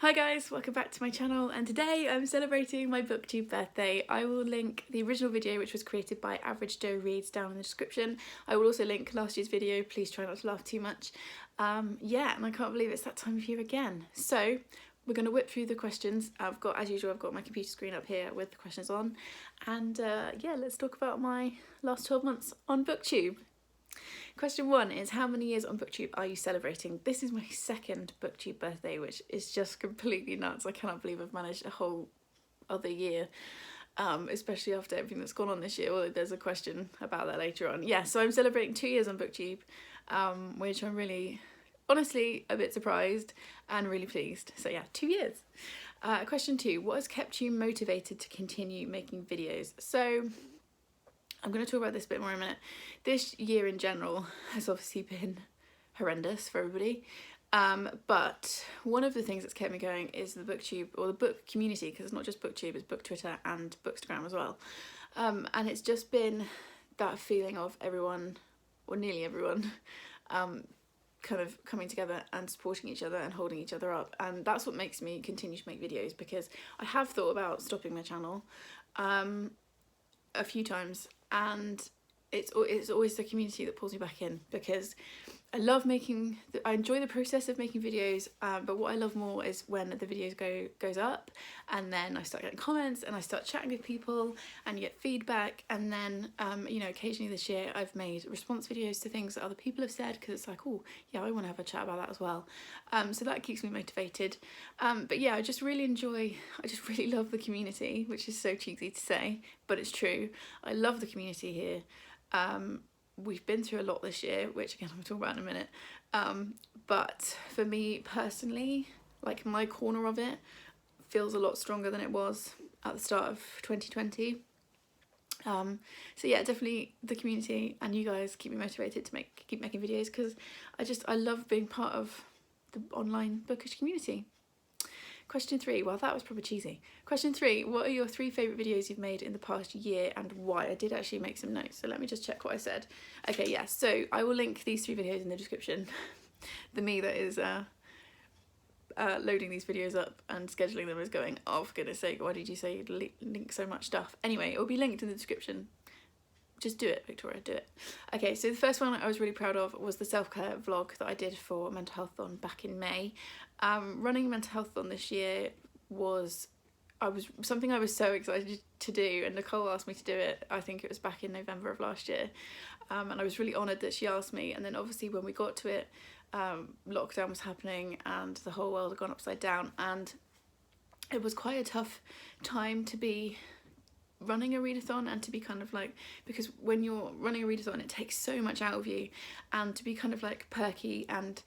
Hi guys, welcome back to my channel, and today I'm celebrating my Booktube birthday. I will link the original video, which was created by Average Joe Reads, down in the description. I will also link last year's video. Please try not to laugh too much. Yeah, and I can't believe it's that time of year again. So we're going to whip through the questions. As usual, I've got my computer screen up here with the questions on, and yeah, let's talk about my last 12 months on Booktube. Question 1 is, how many years on Booktube are you celebrating? This is my second Booktube birthday, which is just completely nuts. I cannot believe I've managed a whole other year, especially after everything that's gone on this year. Well, there's a question about that later on. Yeah, so I'm celebrating 2 years on Booktube, which I'm really, honestly, a bit surprised and really pleased. So yeah, 2 years. Question 2, what has kept you motivated to continue making videos? So I'm going to talk about this a bit more in a minute. This year in general has obviously been horrendous for everybody, but one of the things that's kept me going is the Booktube, or the book community, because it's not just Booktube, it's Book Twitter and Bookstagram as well. And it's just been that feeling of everyone, or nearly everyone, kind of coming together and supporting each other and holding each other up, and that's what makes me continue to make videos, because I have thought about stopping my channel a few times, and it's always the community that pulls me back in, because I enjoy the process of making videos, but what I love more is when the videos goes up, and then I start getting comments and I start chatting with people and you get feedback, and then you know, occasionally this year I've made response videos to things that other people have said, because it's like, oh yeah, I want to have a chat about that as well. So that keeps me motivated. But yeah, I just really love the community, which is so cheesy to say, but it's true. I love the community here. We've been through a lot this year, which again I'm talking about in a minute, but for me personally, like, my corner of it feels a lot stronger than it was at the start of 2020. So yeah, definitely the community, and you guys keep me motivated to keep making videos, because I love being part of the online bookish community. Question 3, well, that was probably cheesy. Question 3, what are your 3 favourite videos you've made in the past year and why? I did actually make some notes, so let me just check what I said. Okay, yeah, so I will link these 3 videos in the description. The me that is loading these videos up and scheduling them is going, oh, for goodness sake, why did you say you'd link so much stuff? Anyway, it will be linked in the description. Just do it, Victoria, do it. Okay, so the first one I was really proud of was the self-care vlog that I did for Mental Health On back in May. Running Mental Health On this year was something I was so excited to do, and Nicole asked me to do it. I think it was back in November of last year, and I was really honoured that she asked me. And then obviously when we got to it, lockdown was happening and the whole world had gone upside down, and it was quite a tough time to be running a readathon, and to be kind of like, because when you're running a readathon it takes so much out of you, and to be kind of like perky and,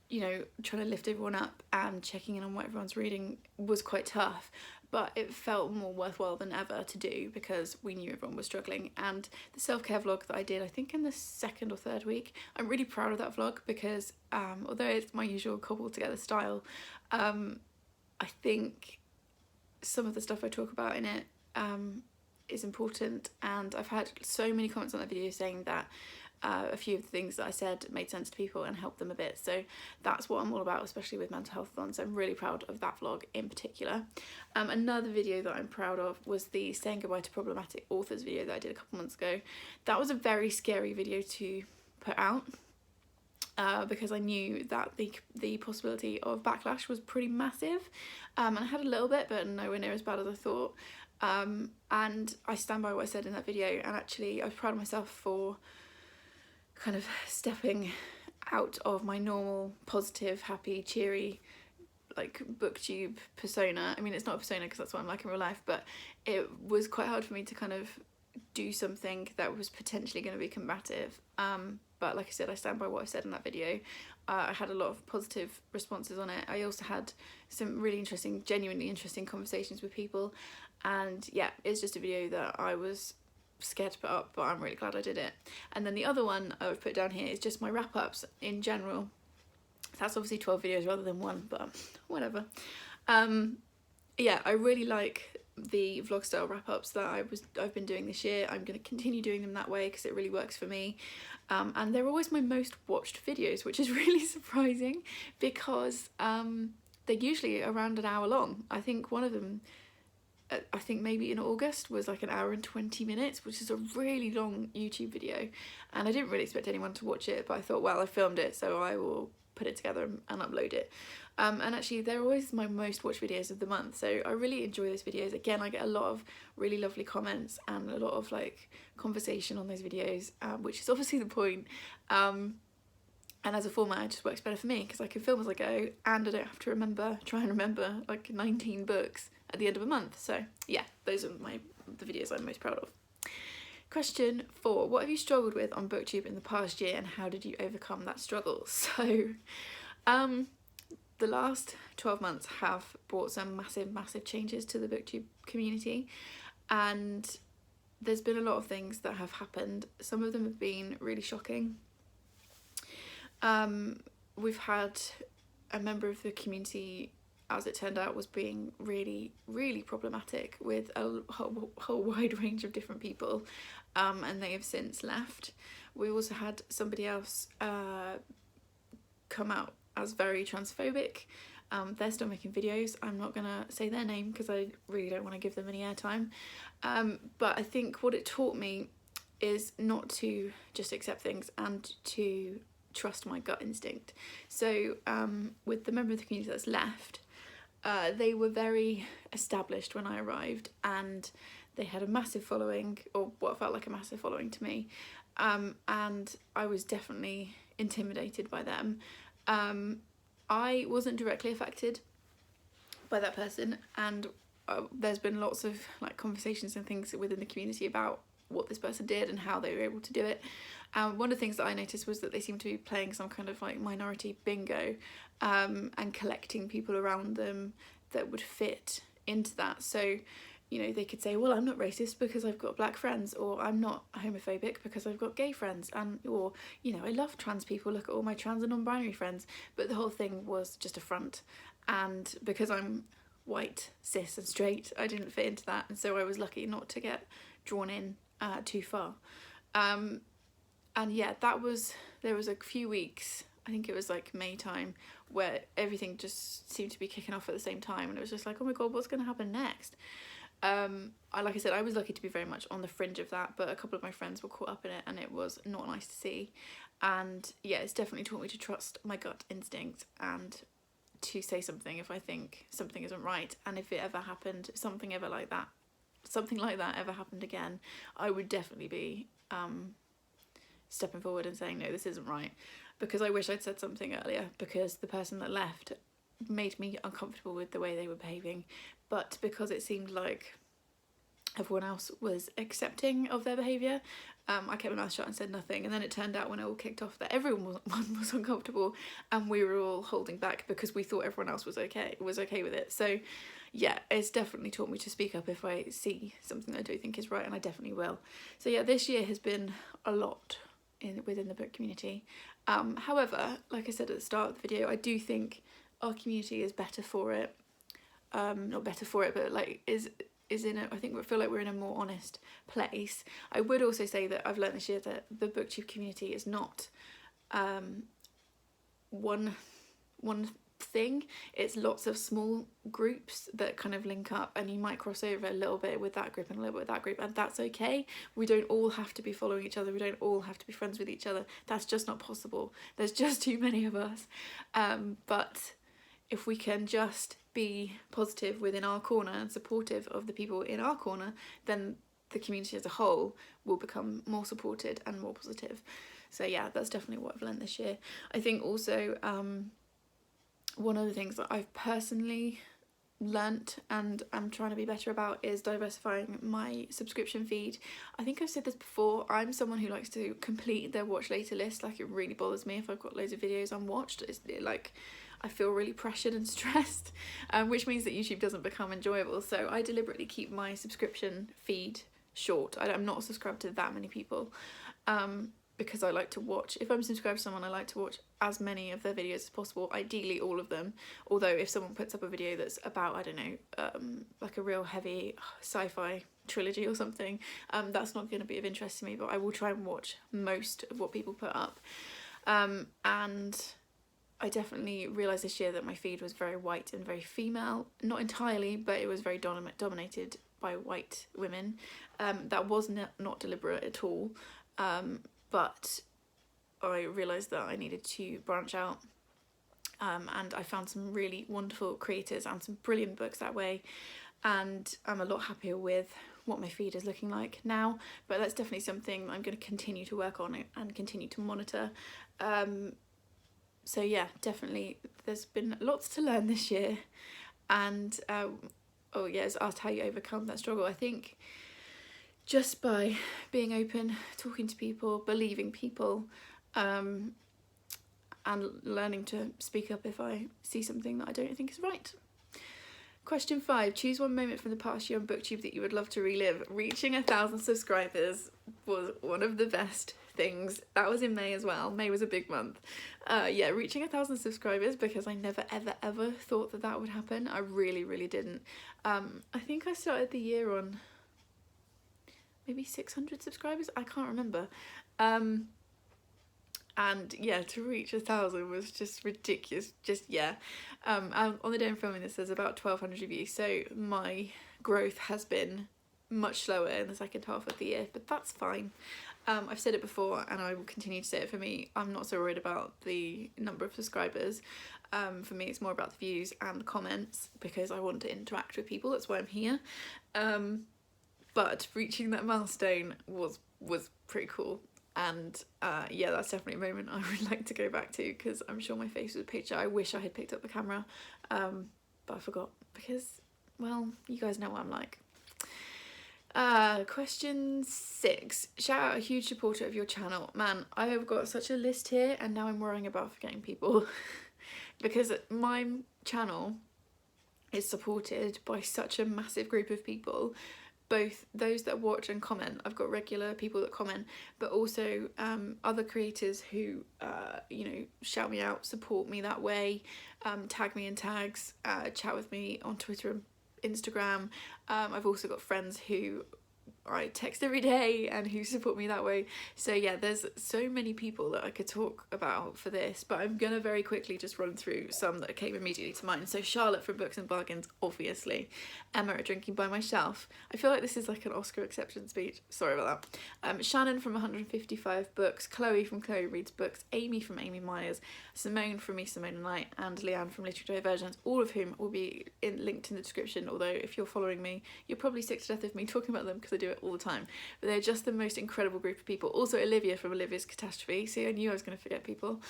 you know, trying to lift everyone up and checking in on what everyone's reading was quite tough, but it felt more worthwhile than ever to do, because we knew everyone was struggling. And the self-care vlog that I did, I think in the 2nd or 3rd week, I'm really proud of that vlog, because although it's my usual cobbled together style, I think some of the stuff I talk about in it is important, and I've had so many comments on that video saying that a few of the things that I said made sense to people and helped them a bit. So that's what I'm all about, especially with mental health on. So I'm really proud of that vlog in particular. Another video that I'm proud of was the saying goodbye to problematic authors video that I did a couple months ago. That was a very scary video to put out, because I knew that the possibility of backlash was pretty massive, and I had a little bit, but nowhere near as bad as I thought. And I stand by what I said in that video, and actually I was proud of myself for kind of stepping out of my normal positive, happy, cheery, like Booktube persona. I mean, it's not a persona because that's what I'm like in real life, but it was quite hard for me to kind of do something that was potentially going to be combative. But like I said, I stand by what I said in that video. I had a lot of positive responses on it. I also had some really interesting, genuinely interesting conversations with people, and yeah, it's just a video that I was scared to put up, but I'm really glad I did it. And then the other one I've put down here is just my wrap-ups in general. That's obviously 12 videos rather than 1, but whatever. Yeah, I really like the vlog style wrap-ups that I've been doing this year. I'm going to continue doing them that way because it really works for me, and they're always my most watched videos, which is really surprising, because they're usually around an hour long. I think one of them, I think maybe in August, was like an hour and 20 minutes, which is a really long YouTube video, and I didn't really expect anyone to watch it, but I thought, well, I filmed it, so I will put it together and upload it. And actually they're always my most watched videos of the month, so I really enjoy those videos. Again, I get a lot of really lovely comments and a lot of like conversation on those videos, which is obviously the point. And as a format, it just works better for me because I can film as I go, and I don't have to try and remember like 19 books at the end of a month. So yeah, those are the videos I'm most proud of. Question 4. What have you struggled with on Booktube in the past year, and how did you overcome that struggle? So the last 12 months have brought some massive changes to the Booktube community, and there's been a lot of things that have happened. Some of them have been really shocking. We've had a member of the community, as it turned out, was being really problematic with a whole wide range of different people, and they have since left. We also had somebody else come out as very transphobic. They're still making videos. I'm not gonna say their name because I really don't want to give them any airtime, but I think what it taught me is not to just accept things and to trust my gut instinct. So with the member of the community that's left, they were very established when I arrived, and they had a massive following, or what felt like a massive following to me, and I was definitely intimidated by them. I wasn't directly affected by that person, and there's been lots of like conversations and things within the community about what this person did and how they were able to do it. One of the things that I noticed was that they seemed to be playing some kind of like minority bingo, and collecting people around them that would fit into that. So, you know, they could say, well, I'm not racist because I've got black friends, or I'm not homophobic because I've got gay friends, and or, you know, I love trans people, look at all my trans and non-binary friends. But the whole thing was just a front, and because I'm white, cis and straight, I didn't fit into that, and so I was lucky not to get drawn in too far. And yeah, there was a few weeks, I think it was like May time, where everything just seemed to be kicking off at the same time, and it was just like, oh my god, what's going to happen next? Like I said, I was lucky to be very much on the fringe of that, but a couple of my friends were caught up in it, and it was not nice to see. And yeah, it's definitely taught me to trust my gut instinct and to say something if I think something isn't right. And if it ever happened, something like that ever happened again, I would definitely be stepping forward and saying, no, this isn't right, because I wish I'd said something earlier, because the person that left made me uncomfortable with the way they were behaving. But because it seemed like everyone else was accepting of their behaviour, I kept my mouth shut and said nothing. And then it turned out when it all kicked off that everyone was uncomfortable, and we were all holding back because we thought everyone else was okay with it. So yeah, it's definitely taught me to speak up if I see something that I don't think is right, and I definitely will. So yeah, this year has been a lot within the book community. However, like I said at the start of the video, I do think our community is better for it. Not better for it, but like is in a, I think we feel like we're in a more honest place. I would also say that I've learned this year that the Booktube community is not one thing. It's lots of small groups that kind of link up, and you might cross over a little bit with that group and a little bit with that group, and that's okay. We don't all have to be following each other, we don't all have to be friends with each other. That's just not possible. There's just too many of us. But if we can just be positive within our corner and supportive of the people in our corner, then the community as a whole will become more supported and more positive. So yeah, that's definitely what I've learned this year. I think also one of the things that I've personally learnt and I'm trying to be better about is diversifying my subscription feed. I think I've said this before, I'm someone who likes to complete their watch later list. Like, it really bothers me if I've got loads of videos unwatched. It's like I feel really pressured and stressed, which means that YouTube doesn't become enjoyable. So I deliberately keep my subscription feed short. I'm not subscribed to that many people, because I like to watch, if I'm subscribed to someone, I like to watch as many of their videos as possible, ideally all of them. Although if someone puts up a video that's about, I don't know, like a real heavy sci-fi trilogy or something, that's not going to be of interest to me, but I will try and watch most of what people put up. And I definitely realised this year that my feed was very white and very female. Not entirely, but it was very dominated by white women. That was not deliberate at all, but I realised that I needed to branch out, and I found some really wonderful creators and some brilliant books that way, and I'm a lot happier with what my feed is looking like now. But that's definitely something I'm going to continue to work on and continue to monitor. So yeah, definitely there's been lots to learn this year. And oh yeah, it's asked how you overcome that struggle. I think just by being open, talking to people, believing people, and learning to speak up if I see something that I don't think is right. Question 5, choose one moment from the past year on BookTube that you would love to relive. Reaching 1,000 subscribers was one of the best things. That was in May as well. May was a big month. Yeah, reaching 1,000 subscribers, because I never ever thought that would happen. I really didn't. I think I started the year on maybe 600 subscribers. I can't remember. And yeah, to reach 1,000 was just ridiculous. Just yeah. On the day I'm filming this, there's about 1,200 reviews, so my growth has been much slower in the second half of the year, but that's fine. I've said it before and I will continue to say it. For me, I'm not so worried about the number of subscribers. For me, it's more about the views and comments, because I want to interact with people. That's why I'm here. But reaching that milestone was pretty cool. And yeah, that's definitely a moment I would like to go back to, because I'm sure my face was a picture. I wish I had picked up the camera, but I forgot, because, well, you guys know what I'm like. Question 6. Shout out a huge supporter of your channel. Man, I have got such a list here, and now I'm worrying about forgetting people because my channel is supported by such a massive group of people, both those that watch and comment. I've got regular people that comment, but also other creators who you know, shout me out, support me that way, tag me in tags, chat with me on Twitter and Instagram. I've also got friends who I text every day and who support me that way. So yeah, there's so many people that I could talk about for this, but I'm gonna very quickly just run through some that came immediately to mind. So Charlotte from Books and Bargains, obviously. Emma at Drinking by Myself. I feel like this is like an Oscar acceptance speech. Sorry about that. Shannon from 155 Books, Chloe from Chloe Reads Books, Amy from Amy Myers, Simone from Me, Simone and I, and Leanne from Literary Divergence, all of whom will be linked in the description, although if you're following me, you're probably sick to death of me talking about them because I do it all the time. But they're just the most incredible group of people. Also Olivia from Olivia's Catastrophe. See, I knew I was going to forget people.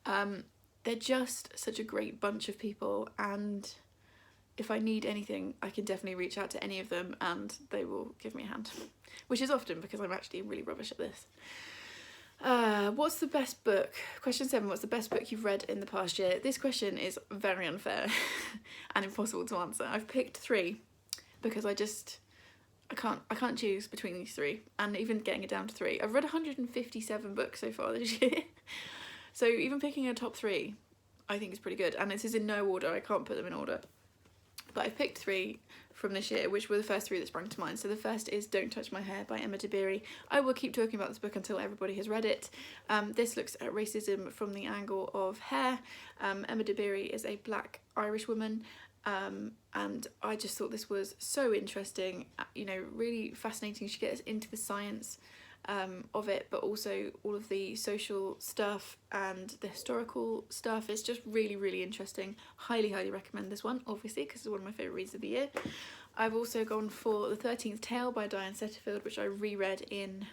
They're just such a great bunch of people, and if I need anything, I can definitely reach out to any of them and they will give me a hand, which is often because I'm actually really rubbish at this. What's the best book? Question 7. What's the best book you've read in the past year? This question is very unfair and impossible to answer. I've picked 3 because I can't choose between these 3, and even getting it down to 3. I've read 157 books so far this year. So even picking a top 3 I think is pretty good, and this is in no order. I can't put them in order. But I've picked 3 from this year, which were the first 3 that sprang to mind. So the first is Don't Touch My Hair by Emma Dabiri. I will keep talking about this book until everybody has read it. This looks at racism from the angle of hair. Emma Dabiri is a black Irish woman, and I just thought this was so interesting, you know, really fascinating. She gets into the science of it, but also all of the social stuff and the historical stuff. It's just really interesting. Highly recommend this one, obviously, because it's one of my favourite reads of the year. I've also gone for The 13th Tale by Diane Setterfield, which I reread in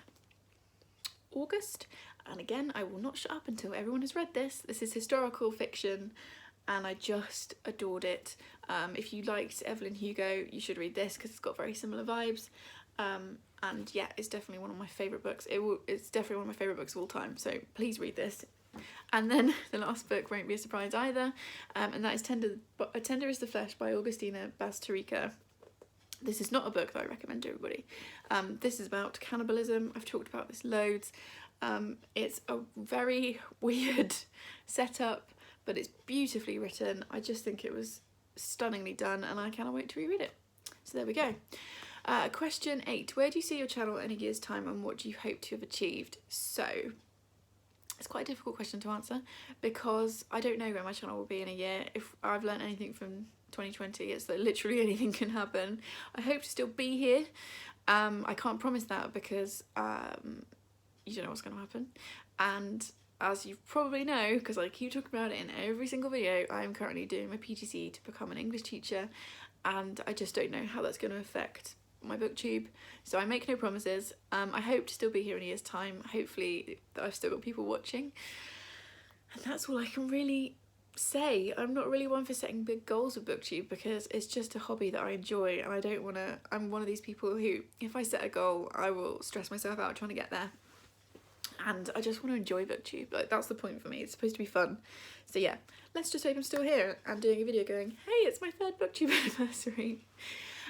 August, and again, I will not shut up until everyone has read this. This is historical fiction and I just adored it. If you liked Evelyn Hugo, you should read this because it's got very similar vibes. And yeah, it's definitely one of my favourite books. It's definitely one of my favourite books of all time, so please read this. And then the last book won't be a surprise either, and that is Tender is the Flesh by Augustina Bazterrica. This is not a book that I recommend to everybody. This is about cannibalism. I've talked about this loads. It's a very weird setup, but it's beautifully written. I just think it was stunningly done, and I cannot wait to reread it. So there we go. Question 8. Where do you see your channel in a year's time, and what do you hope to have achieved? So, It's quite a difficult question to answer because I don't know where my channel will be in a year. If I've learned anything from 2020, it's that literally anything can happen. I hope to still be here. I can't promise that because you don't know what's going to happen. And as you probably know, because I keep talking about it in every single video, I am currently doing my PGCE to become an English teacher, and I just don't know how that's going to affect my booktube, so I make no promises. I hope to still be here in a year's time. Hopefully I've still got people watching, and that's all I can really say. I'm not really one for setting big goals with booktube because it's just a hobby that I enjoy, and I don't want to. I'm one of these people who, if I set a goal, I will stress myself out trying to get there, and I just want to enjoy booktube. Like, that's the point for me. It's supposed to be fun. So yeah, let's just hope I'm still here and doing a video going, hey, it's my 3rd booktube anniversary.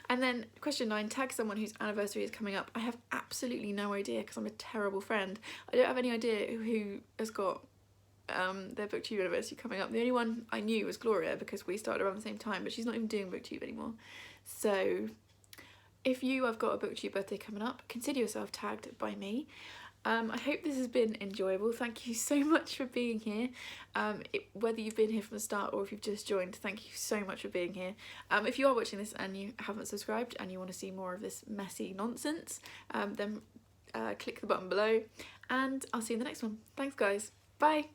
And then question 9, tag someone whose anniversary is coming up. I have absolutely no idea because I'm a terrible friend. I don't have any idea who has got their booktube anniversary coming up. The only one I knew was Gloria because we started around the same time, but she's not even doing booktube anymore. So if you have got a booktube birthday coming up, consider yourself tagged by me. I hope this has been enjoyable. Thank you so much for being here. Whether you've been here from the start or if you've just joined, thank you so much for being here. If you are watching this and you haven't subscribed and you want to see more of this messy nonsense, then click the button below, and I'll see you in the next one. Thanks guys. Bye.